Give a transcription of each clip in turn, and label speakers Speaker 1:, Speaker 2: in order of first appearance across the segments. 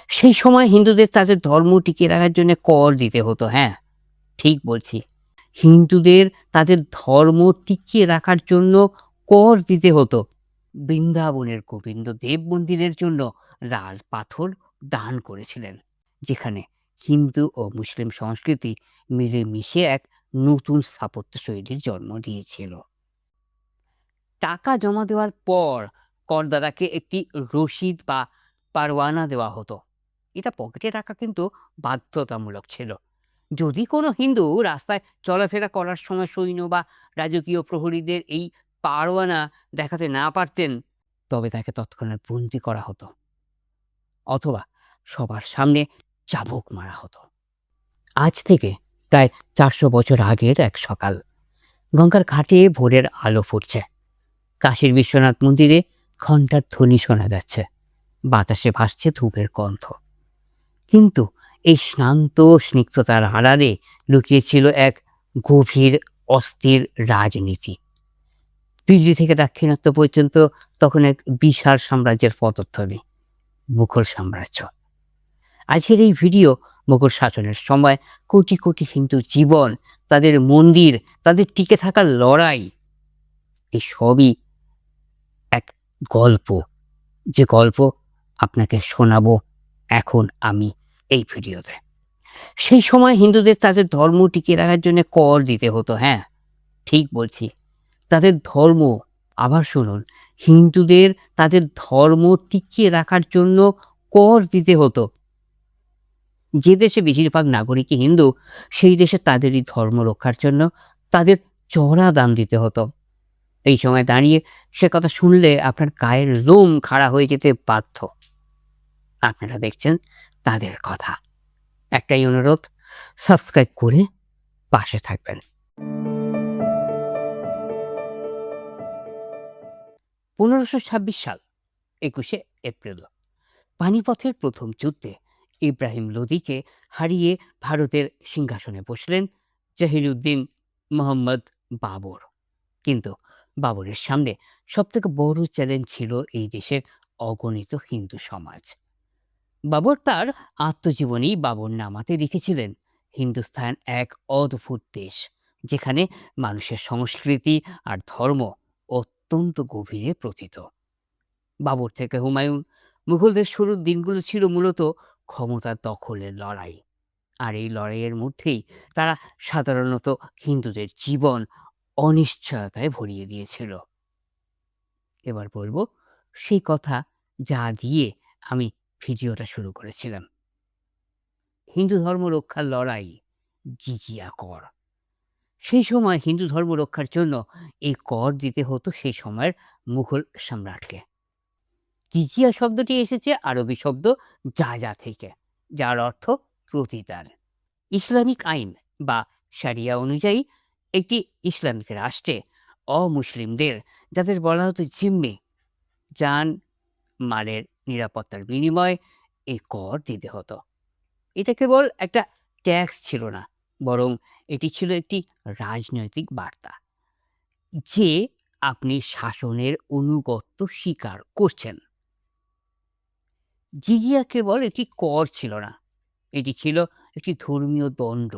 Speaker 1: সেই সময় হিন্দুদের তাদের ধর্ম টিকিয়ে রাখার জন্য কর দিতে হতো। হ্যাঁ, ঠিক বলছি। হিন্দুদের তাদের ধর্ম টিকিয়ে রাখার জন্য কর দিতে হতো। বৃন্দাবনের গোবিন্দ দেব মন্দিরের জন্য লাল পাথর দান করেছিলেন, যেখানে হিন্দু ও মুসলিম সংস্কৃতি মিলেমিশে এক নতুন স্থাপত্য শৈলীর জন্ম দিয়েছিল। টাকা জমা দেওয়ার পর করদাতাকে একটি রসিদ বা পারওয়ানা দেওয়া হতো। এটা পকেটে রাখা কিন্তু বাধ্যতামূলক ছিল। যদি কোনো হিন্দু রাস্তায় চলাফেরা করার সময় সৈন্য বা রাজকীয় প্রহরীদের এই পারওয়ানা দেখাতে না পারতেন, তবে তাকে তৎক্ষণাৎ বন্দি করা হতো অথবা সবার সামনে চাবুক মারা হতো। আজ থেকে প্রায় 400 বছর আগের এক সকাল, গঙ্গার ঘাটে ভোরের আলো ফুটছে। কাশীর বিশ্বনাথ মন্দিরে ঘণ্টার ধ্বনি শোনা যাচ্ছে, বাতাসে ভাসছে ধূপের গন্ধ। কিন্তু এই শান্ত স্নিগ্ধতার আড়ালে লুকিয়েছিল এক গভীর অস্থির রাজনীতি। দিল্লি থেকে দাক্ষিণাত্য পর্যন্ত তখন এক বিশাল সাম্রাজ্যের পদধ্বনি, মুঘল সাম্রাজ্য। আজকের এই ভিডিও মুঘল শাসনের সময় কোটি কোটি হিন্দুর জীবন, তাদের মন্দির, তাদের টিকে থাকার লড়াই, এই সবই এক গল্প, যে গল্প আপনাকে শোনাবো এখন আমি এই ভিডিওতে। সেই সময় হিন্দুদের তাদের ধর্ম টিকিয়ে রাখার জন্য কর দিতে হতো। হ্যাঁ, ঠিক বলছি, তাদের ধর্ম। আবার শুনুন, হিন্দুদের তাদের ধর্ম টিকিয়ে রাখার জন্য কর দিতে হতো। যে দেশে বেশিরভাগ নাগরিকই হিন্দু, সেই দেশে তাদেরই ধর্ম রক্ষার জন্য তাদের চড়া দাম দিতে হতো। এই সময় দাঁড়িয়ে সে কথা শুনলে আপনার গায়ের লোম খাড়া হয়ে যেতে বাধ্য। আপনারা দেখছেন তাদের কথা। একটাই অনুরোধ, সাবস্ক্রাইব করে পাশে থাকবেন। 1526 সাল 21শে এপ্রিল, পানিপথের প্রথম যুদ্ধে ইব্রাহিম লোদিকে হারিয়ে ভারতের সিংহাসনে বসলেন জহিরুদ্দিন মোহাম্মদ বাবর। কিন্তু বাবরের সামনে সবথেকে বড় চ্যালেঞ্জ ছিল এই দেশের অগণিত হিন্দু সমাজ। বাবর তার আত্মজীবনী বাবর নামাতে লিখেছিলেন, হিন্দুস্তান এক অদ্ভুত দেশ, যেখানে মানুষের সংস্কৃতি আর ধর্ম অত্যন্ত গভীরে প্রথিত। বাবর থেকে হুমায়ুন, মুঘলদের শুরুর দিনগুলো ছিল মূলত ক্ষমতার দখলের লড়াই। আর এই লড়াইয়ের মধ্যেই তারা সাধারণত হিন্দুদের জীবন অনিশ্চয়তায় ভরিয়ে দিয়েছিল। এবার বলবো সেই কথা যা দিয়ে আমি ভিডিওটা শুরু করেছিলাম। হিন্দু ধর্ম রক্ষার লড়াই, জিজিয়া কর। সেই সময় হিন্দু ধর্ম রক্ষার জন্য এই কর দিতে হতো সেই সময়ের মুঘল সম্রাটকে। জিজিয়া শব্দটি এসেছে আরবি শব্দ যা থেকে, যার অর্থ প্রতিদান। ইসলামিক আইন বা শারিয়া অনুযায়ী একটি ইসলামিক রাষ্ট্রে অমুসলিমদের, যাদের বলা হতো জিম্মি, যান মালের নিরাপত্তার বিনিময়ে এই কর দিতে হতো। এটা কেবল একটা ট্যাক্স ছিল না, বরং এটি ছিল একটি রাজনৈতিক বার্তা যে আপনি শাসনের অনুগত্য স্বীকার করছেন। জিজিয়া কেবল একটি কর ছিল না, এটি ছিল একটি ধর্মীয় দণ্ড।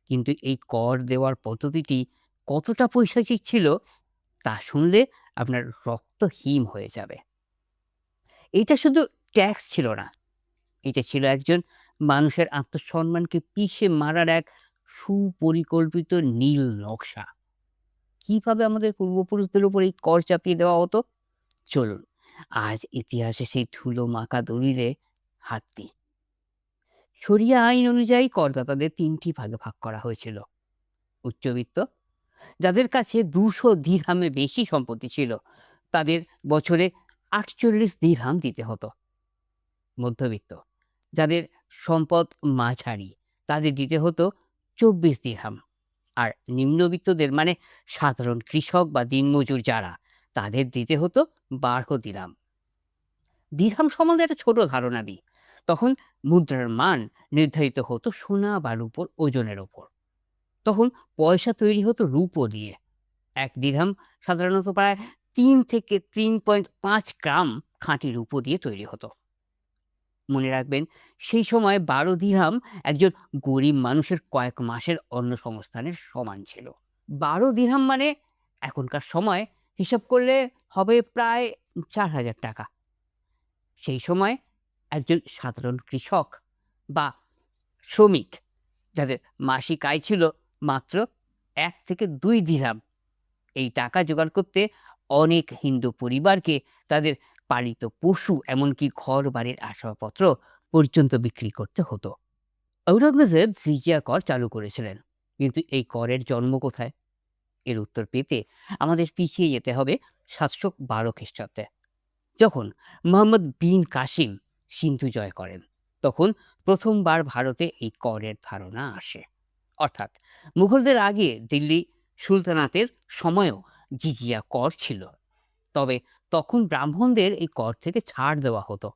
Speaker 1: কিন্তু এই কর দেওয়ার পদ্ধতিটি কতটা পৈশাচিক ছিল তা শুনলে আপনার রক্ত হিম হয়ে যাবে। এটা শুধু ট্যাক্স ছিল না, এটা ছিল একজন মানুষের আত্মসম্মানকে পিষে মারার এক সুপরিকল্পিত নীল নকশা। কিভাবে আমাদের পূর্বপুরুষদের উপর এই কর চাপিয়ে দেওয়া হতো, চলুন আজ ইতিহাসে সেই ধুলো মাখা দলিলে হাত দিই। শরিয়া আইন অনুযায়ী করদাতাদের তিনটি ভাগে ভাগ করা হয়েছিল। উচ্চবিত্ত, যাদের কাছে 200 দিরহামের বেশি সম্পত্তি ছিল, তাদের বছরে 48 দিরহাম দিতে হতো। মধ্যবিত্ত, যাদের সম্পদ মাঝারি, তাদের দিতে হতো 24 দিরহাম। আর নিম্নবিত্তদের, মানে সাধারণ কৃষক বা দিনমজুর যারা, তাদের দিতে হতো 12 দিরহাম। দিরহাম সম্বন্ধে একটা ছোট ধারণা দিই। তখন মুদ্রার মান নির্ধারিত হতো সোনা বা রূপোর ওজনের ওপর। তখন পয়সা তৈরি হতো রূপো দিয়ে। 1 দিরহাম সাধারণত প্রায় 3 থেকে 3.5 গ্রাম খাঁটি রূপো দিয়ে তৈরি হতো। মনে রাখবেন, সেই সময় ১২ দিরহাম একজন গরিব মানুষের কয়েক মাসের অন্ন সংস্থানের সমান ছিল। ১২ দিরহাম মানে এখনকার সময় হিসাব করলে হবে প্রায় ৳৪,০০০। সেই সময় একজন সাধারণ কৃষক বা শ্রমিক যাদের মাসিক আয় ছিল মাত্র ১ থেকে ২ দিরহাম, এই টাকা জোগাড় করতে অনেক হিন্দু পরিবারকে তাদের পালিত পশু এমনকি ঘর-বাড়ির আসবাবপত্র পর্যন্ত বিক্রি করতে হতো। ঔরঙ্গজেব জিজিয়া কর চালু করেছিলেন, কিন্তু এই করের জন্ম কোথায়? এর উত্তর পেতে আমাদের পিছিয়ে যেতে হবে ৭১২ খ্রিস্টাব্দে। যখন মোহাম্মদ বিন কাসিম সিন্ধু জয় করেন, তখন প্রথমবার ভারতে এই করের ধারণা আসে। অর্থাৎ মুঘলদের আগে দিল্লি সুলতানাতের সময়ও জিজিয়া কর ছিল, তবে তখন ব্রাহ্মণদের এই কর থেকে ছাড় দেওয়া হতো।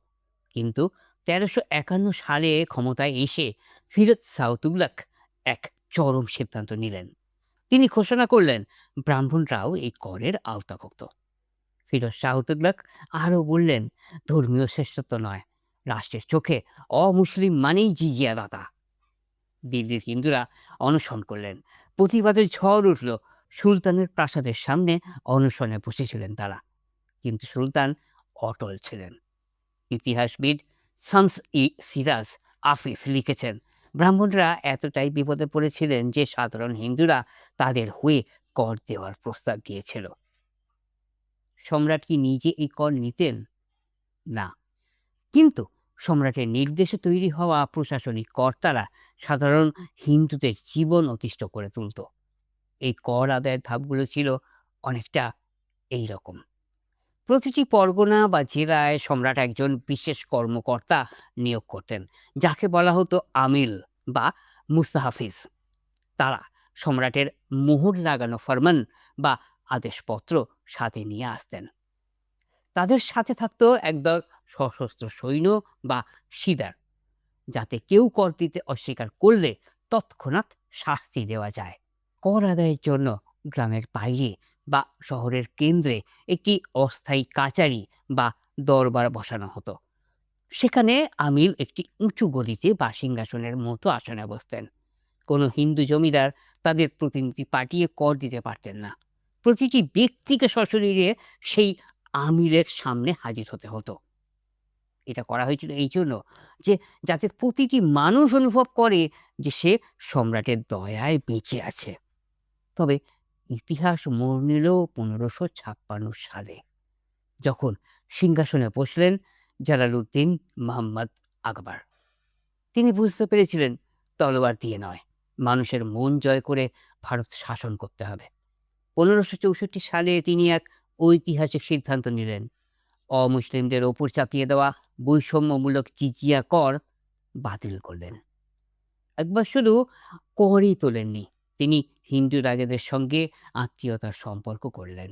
Speaker 1: কিন্তু ১৩৫১ সালে ক্ষমতায় এসে ফিরোজ শাহ তুগলক এক চরম সিদ্ধান্ত নিলেন। তিনি ঘোষণা করলেন ব্রাহ্মণরাও এই করের আওতাভুক্ত। ফিরোজ শাহ তুগলক আরও বললেন, ধর্মীয় শ্রেষ্ঠত্ব নয়, রাষ্ট্রের চোখে অমুসলিম মানেই জিজিয়া দাতা। দিল্লির হিন্দুরা অনশন করলেন, প্রতিবাদের ঝড় উঠল। সুলতানের প্রাসাদের সামনে অনশনে বসেছিলেন তারা, কিন্তু সুলতান অটল ছিলেন। ইতিহাসবিদ শামস ই সিরাজ আফিফ লিখেছেন, ব্রাহ্মণরা এতটাই বিপদে পড়েছিলেন যে সাধারণ হিন্দুরা তাদের হয়ে কর দেওয়ার প্রস্তাব দিয়েছিল। সম্রাট কি নিজে এই কর নিতেন? না, কিন্তু সম্রাটের নির্দেশে তৈরি হওয়া প্রশাসনিক কর্তারা সাধারণ হিন্দুদের জীবন অতিষ্ঠ করে তুলত। এই কর আদায়ের ধাপগুলো ছিল অনেকটা এই রকম। প্রতিটি পরগনা বা জেলায় সম্রাট একজন বিশেষ কর্মকর্তা নিয়োগ করতেন, যাকে বলা হতো আমিল বা মুস্তাহাফিজ। তারা সম্রাটের মোহর লাগানো ফরমান বা আদেশপত্র সাথে নিয়ে আসতেন। তাদের সাথে থাকতো একদল সশস্ত্র সৈন্য বা সিদার, যাতে কেউ কর দিতে অস্বীকার করলে তৎক্ষণাৎ শাস্তি দেওয়া যায়। কর আদায়ের জন্য গ্রামের বাইরে বা শহরের কেন্দ্রে একটি অস্থায়ী কাচারি বা দরবার বসানো হতো। সেখানে আমির একটি উঁচু গদিতে বা সিংহাসনের মতো আসনে বসতেন। কোনো হিন্দু জমিদার তাদের প্রতিনিধি পাঠিয়ে কর দিতে পারতেন না। প্রতিটি ব্যক্তিকে সশরীরে সেই আমিরের সামনে হাজির হতে হতো। এটা করা হয়েছিল এই জন্য যে, যাতে প্রতিটি মানুষ অনুভব করে যে সে সম্রাটের দয়ায় বেঁচে আছে। তবে ইতিহাস মোড় নিল ১৫৫৬ সালে, যখন সিংহাসনে বসলেন জালালউদ্দিন মোহাম্মদ আকবর। তিনি বুঝতে পেরেছিলেন তলোয়ার দিয়ে নয়, মানুষের মন জয় করে ভারত শাসন করতে হবে। ১৫৬৪ সালে তিনি এক ঐতিহাসিক সিদ্ধান্ত নিলেন, অমুসলিমদের ওপর চাপিয়ে দেওয়া বৈষম্যমূলক জিজিয়া কর বাতিল করলেন। একবার শুধু করই তোলেননি, তিনি হিন্দু রাজাদের সঙ্গে আত্মীয়তার সম্পর্ক করলেন।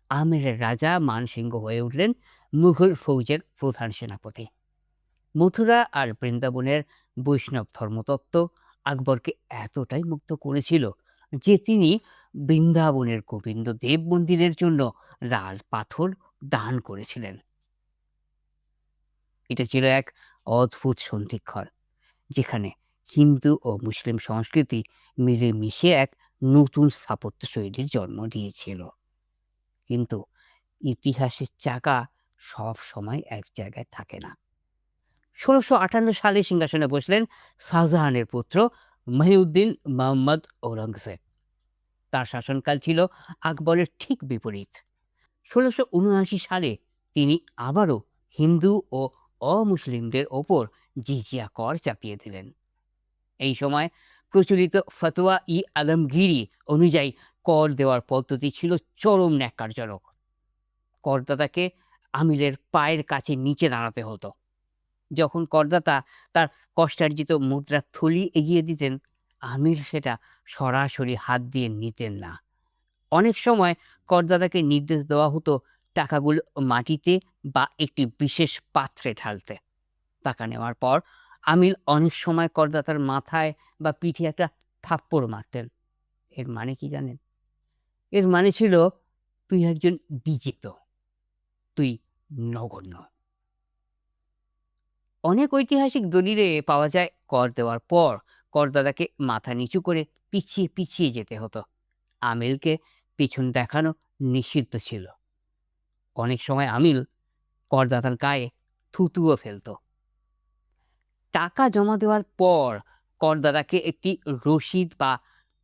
Speaker 1: আমেরের রাজা মানসিংহ হয়ে উঠলেন মুঘল ফৌজের প্রধান সেনাপতি। মথুরা আর বৃন্দাবনের বৈষ্ণব ধর্মতত্ত্ব আকবরকে এতটাই মুগ্ধ করেছিল যে তিনি বৃন্দাবনের গোবিন্দ দেব মন্দিরের জন্য লাল পাথর দান করেছিলেন। এটা ছিল এক অদ্ভুত সন্ধিক্ষণ, যেখানে হিন্দু ও মুসলিম সংস্কৃতি মিলেমিশে এক নতুন স্থাপত্য শৈলীর জন্ম দিয়েছিল। কিন্তু ইতিহাসের চাকা সব সময় এক জায়গায় থাকে না। ১৬৫৮ সালে সিংহাসনে বসলেন শাহজাহানের পুত্র মহিউদ্দিন মোহাম্মদ ঔরঙ্গজেব। তার শাসনকাল ছিল আকবরের ঠিক বিপরীত। ১৬৭৯ সালে তিনি আবারও হিন্দু ও অমুসলিমদের ওপর জিজিয়া কর চাপিয়ে দিলেন। এই সময় প্রচলিত ফতোয়া ই আলমগীরি অনুযায়ী কর দেওয়ার পদ্ধতি ছিল চরম ন্যাক্কারজনক। করদাতাকে আমিরের পায়ের কাছে নিচে দাঁড়াতে হতো। যখন করদাতা তার কষ্টার্জিত মুদ্রার থলি এগিয়ে দিতেন, আমির সেটা সরাসরি হাত দিয়ে নিতেন না। অনেক সময় করদাতাকে নির্দেশ দেওয়া হতো টাকাগুলো মাটিতে বা একটি বিশেষ পাত্রে ঢালতে। টাকা নেওয়ার পর আমির অনেক সময় করদাতার মাথায় বা পিঠে একটা থাপ্পড় মারতেন। এর মানে কি জানেন? এর মানে ছিল, তুই একজন বিজিত, তুই নগণ্য। অনেক ঐতিহাসিক দলিলে পাওয়া যায় কর দেওয়ার পর করদাতাকে মাথা নিচু করে পিছিয়ে পিছিয়ে যেতে হতো। আমিলকে পিছন দেখানো নিষিদ্ধ ছিল। অনেক সময় আমিল করদাতার গায়ে থুতুও ফেলতো। টাকা জমা দেওয়ার পর করদাতাকে একটি রসিদ বা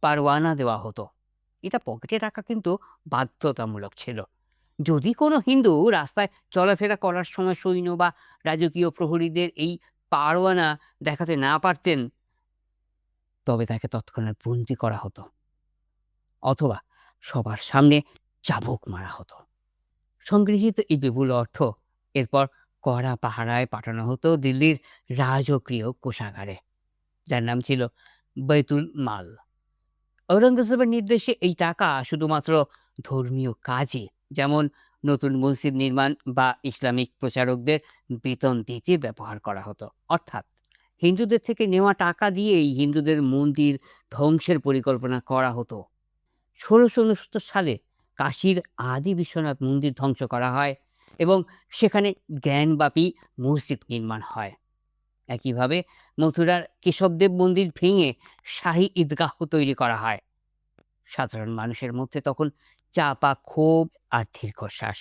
Speaker 1: পারওয়ানা দেওয়া হতো। এটা পকেটে রাখা কিন্তু বাধ্যতামূলক ছিল। যদি কোনো হিন্দু রাস্তায় চলাফেরা করার সময় সৈন্য বা রাজকীয় প্রহরীদের এই পারওয়ানা দেখাতে না পারতেন, তবে তাকে তৎক্ষণাৎ বন্দি করা হতো অথবা সবার সামনে চাবুক মারা হতো। সংগৃহীত এই বিপুল অর্থ এরপর কড়া পাহারায় পাঠানো হতো দিল্লির রাজকীয় কোষাগারে, যার নাম ছিল বৈতুল মাল। ঔরঙ্গজেবের নির্দেশে এই টাকা শুধুমাত্র ধর্মীয় কাজে, যেমন নতুন মসজিদ নির্মাণ বা ইসলামিক প্রচারকদের বেতন দিতে ব্যবহার করা হতো। অর্থাৎ হিন্দুদের থেকে নেওয়া টাকা দিয়েই হিন্দুদের মন্দির ধ্বংসের পরিকল্পনা করা হতো। ১৬৬৯ সালে কাশীর আদি বিশ্বনাথ মন্দির ধ্বংস করা হয় এবং সেখানে জ্ঞানব্যাপী মসজিদ নির্মাণ হয়। একইভাবে মথুরার কেশবদেব মন্দির ভেঙে শাহী ঈদগাহ তৈরি করা হয়। সাধারণ মানুষের মধ্যে তখন চাপা ক্ষোভ আর দীর্ঘশ্বাস।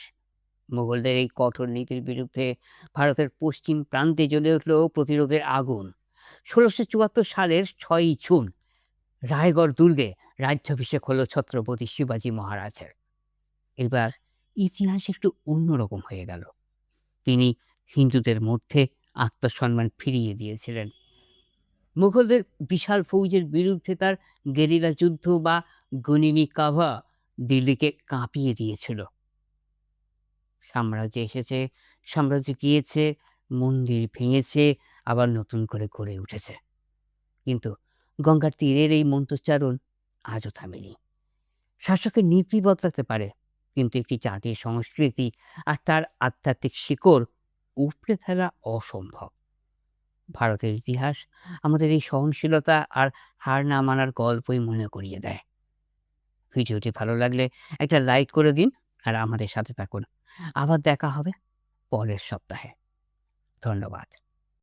Speaker 1: মুঘলদের এই কঠোর নীতির বিরুদ্ধে ভারতের পশ্চিম প্রান্তে জ্বলে উঠল প্রতিরোধের আগুন। ১৬৭৪ সালের ৬ই জুন রায়গড় দুর্গে রাজ্যাভিষেক হলো ছত্রপতি শিবাজী মহারাজের। এবার ইতিহাস একটু অন্যরকম হয়ে গেল। তিনি হিন্দুদের মধ্যে আত্মসম্মান ফিরিয়ে দিয়েছিলেন। মুঘলদের বিশাল ফৌজের বিরুদ্ধে তার গেরিলা যুদ্ধ বা গনিমি কাভা দিল্লিকে কাঁপিয়ে দিয়েছিল। সাম্রাজ্য এসেছে, সাম্রাজ্য গিয়েছে, মন্দির ভেঙেছে, আবার নতুন করে গড়ে উঠেছে। কিন্তু গঙ্গার তীরের এই মন্ত্রোচ্চারণ আজও থামেনি। শাসকের নীতি বদলাতে পারে, কিন্তু একটি জাতির সংস্কৃতি আর তার আধ্যাত্মিক শিকড় উপড়ে ফেলা অসম্ভব। ভারতের ইতিহাস আমাদের এই সহনশীলতা আর হার না মানার গল্পই মনে করিয়ে দেয়। ভিডিওটি ভালো লাগলে একটা লাইক করে দিন আর আমাদের সাথে থাকুন। আবার দেখা হবে পরের সপ্তাহে। ধন্যবাদ।